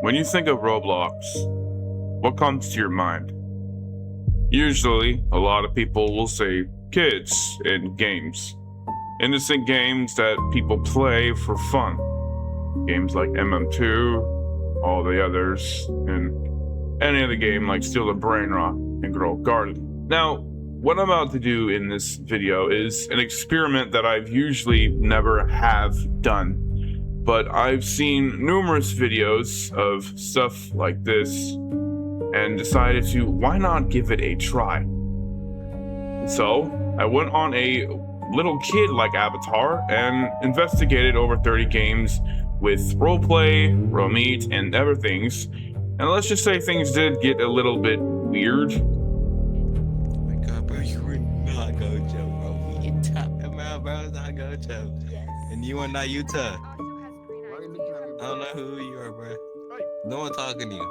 When you think of Roblox, what comes to your mind? Usually, a lot of people will say kids and games. Innocent games that people play for fun. Games like MM2, all the others, and any other game like Steal the Brain Rock and Grow Garden. Now, what I'm about to do in this video is an experiment that I've usually never have done. But I've seen numerous videos of stuff like this and decided to, why not give it a try? So I went on a little kid-like avatar and investigated over 30 games with roleplay, RO-MEET, and other things. And let's just say things did get a little bit weird. Oh my god, bro, you were not Gojo, bro. What you talking about, bro? It's not Gojo. And you are not Utah. I don't know who you are, bro. No one talking to you.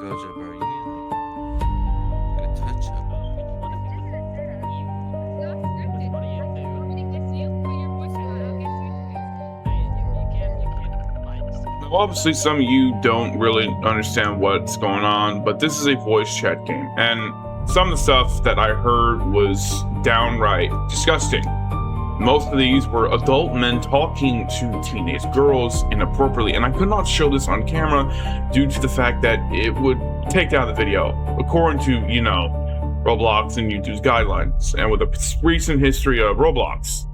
Gojo, bro, you need to touch up. Now, obviously, some of you don't really understand what's going on, but this is a voice chat game, and some of the stuff that I heard was downright disgusting. Most of these were adult men talking to teenage girls inappropriately, and I could not show this on camera due to the fact that it would take down the video, according to, Roblox and YouTube's guidelines, and with a recent history of Roblox.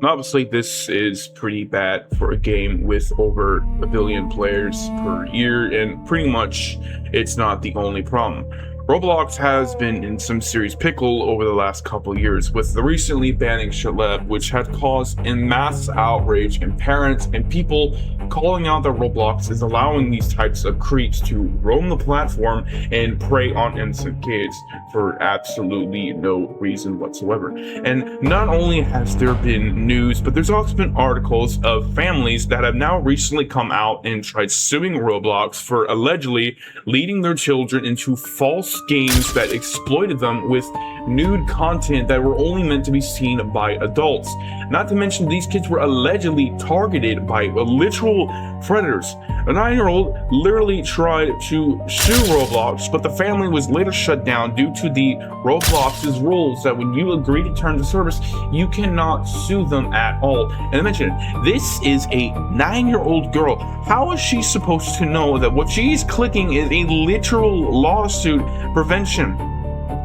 Obviously, this is pretty bad for a game with over 1 billion players per year, and pretty much it's not the only problem. Roblox has been in some serious pickle over the last couple years, with the recently banning Shaleb, which had caused en masse outrage in parents and people calling out that Roblox is allowing these types of creeps to roam the platform and prey on innocent kids for absolutely no reason whatsoever. And not only has there been news, but there's also been articles of families that have now recently come out and tried suing Roblox for allegedly leading their children into false games that exploited them with nude content that were only meant to be seen by adults. Not to mention, these kids were allegedly targeted by literal predators. A 9-year-old literally tried to sue Roblox, but the family was later shut down due to the Roblox's rules that when you agree to terms of service, you cannot sue them at all. And I mentioned, this is a 9-year-old girl. How is she supposed to know that what she's clicking is a literal lawsuit prevention?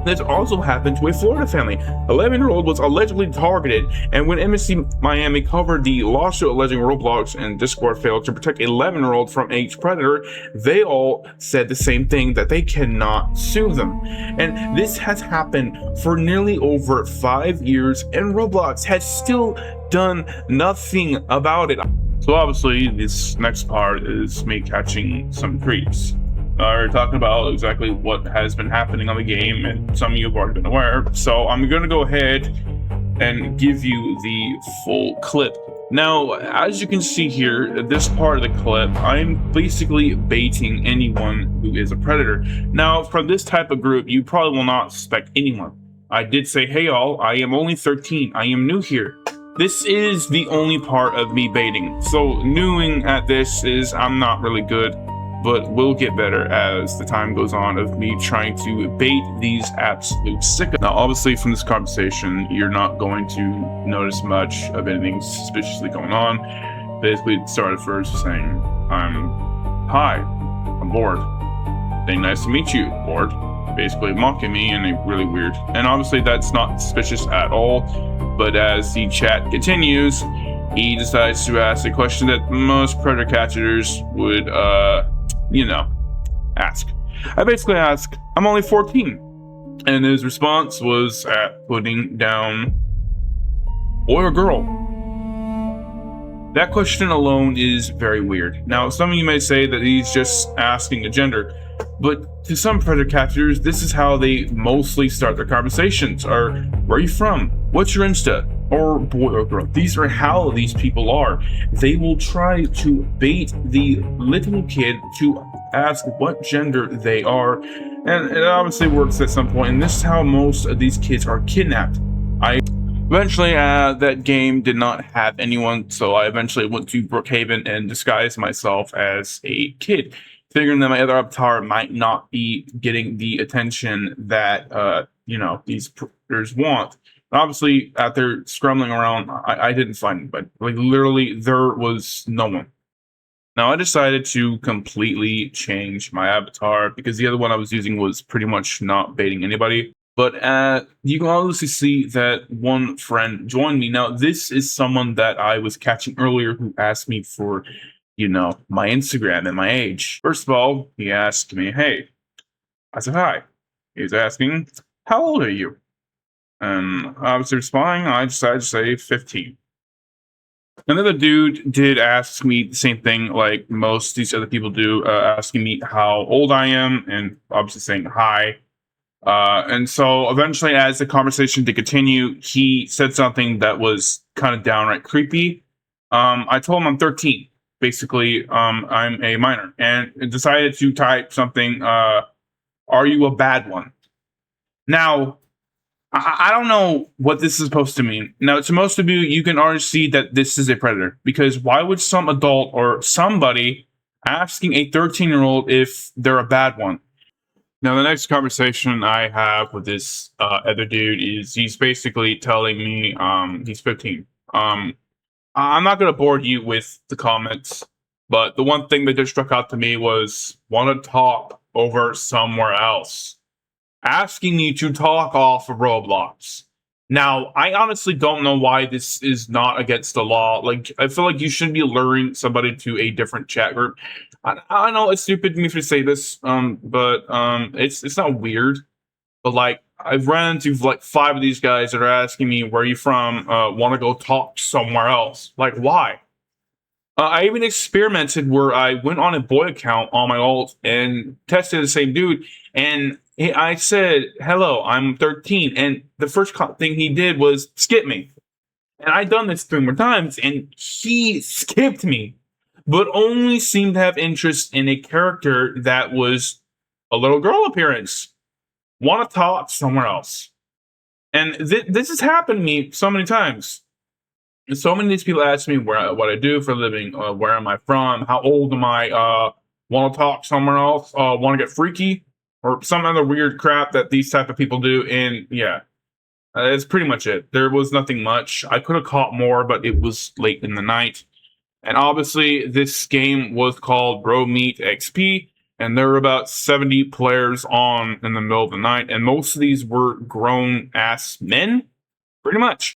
This also happened to a Florida family. 11-year-old was allegedly targeted, and when MSC Miami covered the lawsuit alleging Roblox and Discord failed to protect 11-year-old from each predator, they all said the same thing, that they cannot sue them. And this has happened for nearly over 5 years, and Roblox has still done nothing about it. So obviously, this next part is me catching some creeps. We're talking about exactly what has been happening on the game, and some of you have already been aware. So I'm going to go ahead and give you the full clip. Now, as you can see here, this part of the clip, I'm basically baiting anyone who is a predator. Now, from this type of group, you probably will not suspect anyone. I did say, hey y'all, I am only 13. I am new here. This is the only part of me baiting. So newing at this is, I'm not really good, but we'll get better as the time goes on of me trying to bait these absolute sickos. Now, obviously from this conversation, you're not going to notice much of anything suspiciously going on. Basically, it started first saying, hi, I'm bored. Saying, nice to meet you, bored. Basically mocking me and really weird. And obviously that's not suspicious at all. But as the chat continues, he decides to ask a question that most predator catchers would, ask. I basically asked, I'm only 14. And his response was at putting down, boy or girl? That question alone is very weird. Now, some of you may say that he's just asking a gender, but to some predator catchers, this is how they mostly start their conversations, or where are you from? What's your Insta? Or boy or girl. These are how these people are. They will try to bait the little kid to ask what gender they are, and it obviously works at some point, and this is how most of these kids are kidnapped. Eventually, that game did not have anyone, so I eventually went to Brookhaven and disguised myself as a kid, figuring that my other avatar might not be getting the attention that these players want. Obviously, after scrambling around, I didn't find anybody. Like literally, there was no one. Now I decided to completely change my avatar because the other one I was using was pretty much not baiting anybody. But you can obviously see that one friend joined me. Now this is someone that I was catching earlier who asked me for, my Instagram and my age. First of all, he asked me, "Hey," I said, "Hi." He's asking, "How old are you?" And I was responding. I decided to say 15. Another dude did ask me the same thing, like most these other people do, asking me how old I am, and obviously saying hi. And so eventually, as the conversation did continue, he said something that was kind of downright creepy. I told him I'm 13. Basically, I'm a minor, and decided to type something. Are you a bad one? Now, I don't know what this is supposed to mean. Now, to most of you, you can already see that this is a predator because why would some adult or somebody asking a 13-year-old if they're a bad one? Now, the next conversation I have with this other dude is he's basically telling me he's 15. I'm not going to bore you with the comments, but the one thing that just struck out to me was want to talk over somewhere else, asking you to talk off of Roblox. Now, I honestly don't know why this is not against the law. Like, I feel like you shouldn't be luring somebody to a different chat group. I know it's stupid of me to say this, but it's not weird. But like, I've ran into like 5 of these guys that are asking me, "Where are you from? Want to go talk somewhere else?" Like, why? I even experimented where I went on a boy account on my alt and tested the same dude, and I said, "Hello, I'm 13," and the first thing he did was skip me. And I'd done this 3 more times, and he skipped me, but only seemed to have interest in a character that was a little girl appearance. Want to talk somewhere else, and this has happened to me so many times. And so many of these people ask me what I do for a living, where am I from, how old am I, want to talk somewhere else, want to get freaky, or some other weird crap that these type of people do. And yeah, that's pretty much it. There was nothing much. I could have caught more, but it was late in the night. And obviously, this game was called RO-MEET XP, and there were about 70 players on in the middle of the night, and most of these were grown ass men, pretty much.